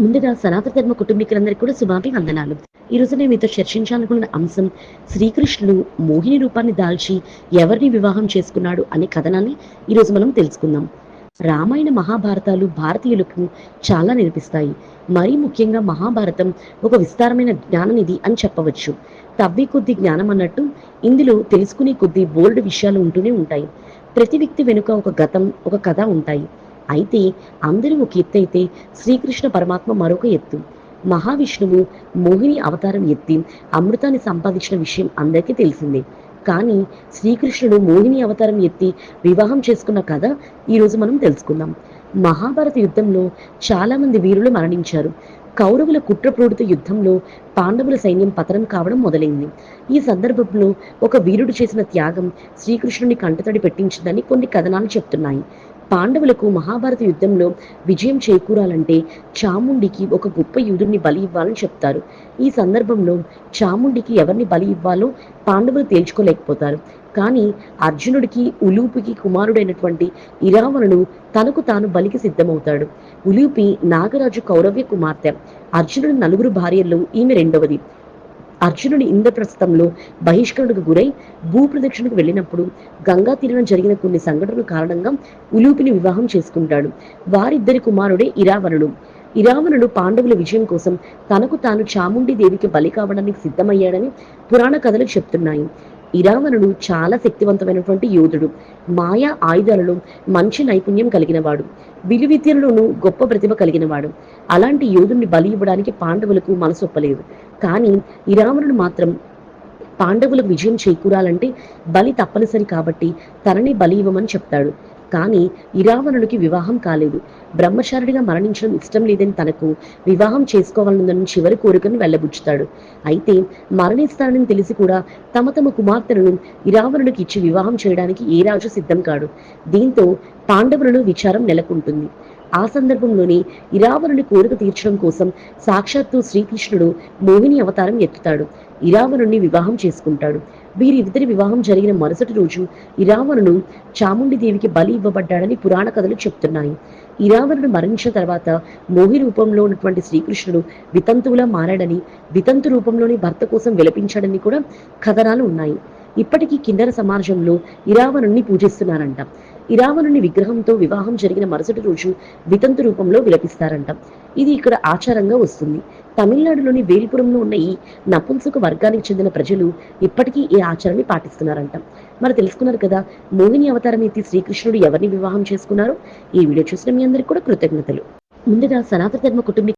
ముందుగా సనాతన ధర్మ కుటుంబీకులందరికీ కూడా శుభాభివందనాలు. ఈరోజు నేను మీతో చర్చించాలనుకున్న అంశం శ్రీకృష్ణుడు మోహిని రూపాన్ని దాల్చి ఎవరిని వివాహం చేసుకున్నాడు అనే కథనాన్ని ఈరోజు మనం తెలుసుకుందాం. రామాయణ మహాభారతాలు భారతీయులకు చాలా నేర్పిస్తాయి. మరీ ముఖ్యంగా మహాభారతం ఒక విస్తారమైన జ్ఞాననిధి అని చెప్పవచ్చు. తవ్వి కొద్ది జ్ఞానం అన్నట్టు ఇందులో తెలుసుకునే కొద్ది బోల్డ్ విషయాలు ఉంటూనే ఉంటాయి. ప్రతి వ్యక్తి వెనుక ఒక గతం, ఒక కథ ఉంటాయి. అయితే అందరూ ఒక ఎత్తు అయితే శ్రీకృష్ణ పరమాత్మ మరొక ఎత్తు. మహావిష్ణువు మోహిని అవతారం ఎత్తి అమృతాన్ని సంపాదించిన విషయం అందరికీ తెలిసిందే. కానీ శ్రీకృష్ణుడు మోహిని అవతారం ఎత్తి వివాహం చేసుకున్న కథ ఈరోజు మనం తెలుసుకుందాం. మహాభారత యుద్ధంలో చాలా మంది వీరులు మరణించారు. కౌరవుల కుట్రప్రోడిత యుద్ధంలో పాండవుల సైన్యం పతనం కావడం మొదలైంది. ఈ సందర్భంలో ఒక వీరుడు చేసిన త్యాగం శ్రీకృష్ణుని కంటతడి పెట్టించిందని కొన్ని కథనాలు చెప్తున్నాయి. పాండవులకు మహాభారత యుద్ధంలో విజయం చేకూరాలంటే చాముండికి ఒక గొప్ప యుధుడిని బలి ఇవ్వాలని చెప్తారు. ఈ సందర్భంలో చాముండికి ఎవరిని బలి ఇవ్వాలో పాండవులు తేల్చుకోలేకపోతారు. కానీ అర్జునుడికి ఉలూపికి కుమారుడైనటువంటి ఇరావణుడు తనకు తాను బలికి సిద్ధమవుతాడు. ఉలూపి నాగరాజు కౌరవ్య కుమార్తె. అర్జునుడి నలుగురు భార్యల్లో ఈమె రెండవది. అర్జునుడి ఇంద్రప్రస్థంలో బహిష్కరణకు గురై భూప్రదక్షిణకు వెళ్ళినప్పుడు గంగా తీరాన జరిగిన కొన్ని సంఘటనల కారణంగా ఉలూపిని వివాహం చేసుకుంటాడు. వారిద్దరి కుమారుడే ఇరావణుడు. ఇరావణుడు పాండవుల విజయం కోసం తనకు తాను చాముండి దేవికి బలి కావడానికి సిద్ధమయ్యాడని పురాణ కథలు చెప్తున్నాయి. ఇరావణుడు చాలా శక్తివంతమైనటువంటి యోధుడు. మాయా ఆయుధాలలో మంచి నైపుణ్యం కలిగినవాడు. విలువిద్యలోనూ గొప్ప ప్రతిభ కలిగినవాడు. అలాంటి యోధుడిని బలి ఇవ్వడానికి పాండవులకు మనసొప్పలేదు. కానీ ఇరావణుడు మాత్రం పాండవులకు విజయం చేకూరాలంటే బలి తప్పనిసరి కాబట్టి తనని బలి ఇవ్వమని చెప్తాడు. కానీ ఇరావణుడికి వివాహం కాలేదు. బ్రహ్మచారుడిగా మరణించడం ఇష్టం లేదని తనకు వివాహం చేసుకోవాలన్న చివరి కోరికను వెళ్ళబుచ్చుతాడు. అయితే మరణిస్తాడని తెలిసి కూడా తమ కుమార్తెలను ఇరావణుడికి ఇచ్చి వివాహం చేయడానికి ఏ రాజు సిద్ధం కాడు. దీంతో పాండవులలో విచారం నెలకొంటుంది. ఆ సందర్భంలోనే ఇరావణుని కోరిక తీర్చడం కోసం సాక్షాత్తు శ్రీకృష్ణుడు మోహిని అవతారం ఎత్తుతాడు. ఇరావణుణ్ణి వివాహం చేసుకుంటాడు. వీరిద్దరి వివాహం జరిగిన మరుసటి రోజు ఇరావణుడు చాముండి దేవికి బలి ఇవ్వబడ్డాడని పురాణ కథలు చెప్తున్నాయి. ఇరావణుడు మరణించిన తర్వాత మోహి రూపంలో ఉన్నటువంటి శ్రీకృష్ణుడు వితంతువులా మారాడని, వితంతు రూపంలోని భర్త కోసం విలపించాడని కూడా కథనాలు ఉన్నాయి. ఇప్పటికీ కిన్నెర సమాజంలో ఇరావణుణ్ణి పూజిస్తున్నారంట. ఇరావణుని విగ్రహంతో వివాహం జరిగిన మరుసటి రోజు వితంతు రూపంలో విలపిస్తారంట. ఇది ఇక్కడ ఆచారంగా వస్తుంది. తమిళనాడులోని వేల్పురంలో ఉన్న ఈ నపుంసక వర్గానికి చెందిన ప్రజలు ఇప్పటికీ ఈ ఆచారాన్ని పాటిస్తున్నారంట. మరి తెలుసుకున్నారు కదా, మోహిని అవతారం ఎత్తి శ్రీకృష్ణుడు ఎవరిని వివాహం చేసుకున్నారో. ఈ వీడియో చూసిన మీ అందరికీ కూడా కృతజ్ఞతలు. ముందుగా సనాతన ధర్మ కుటుంబీ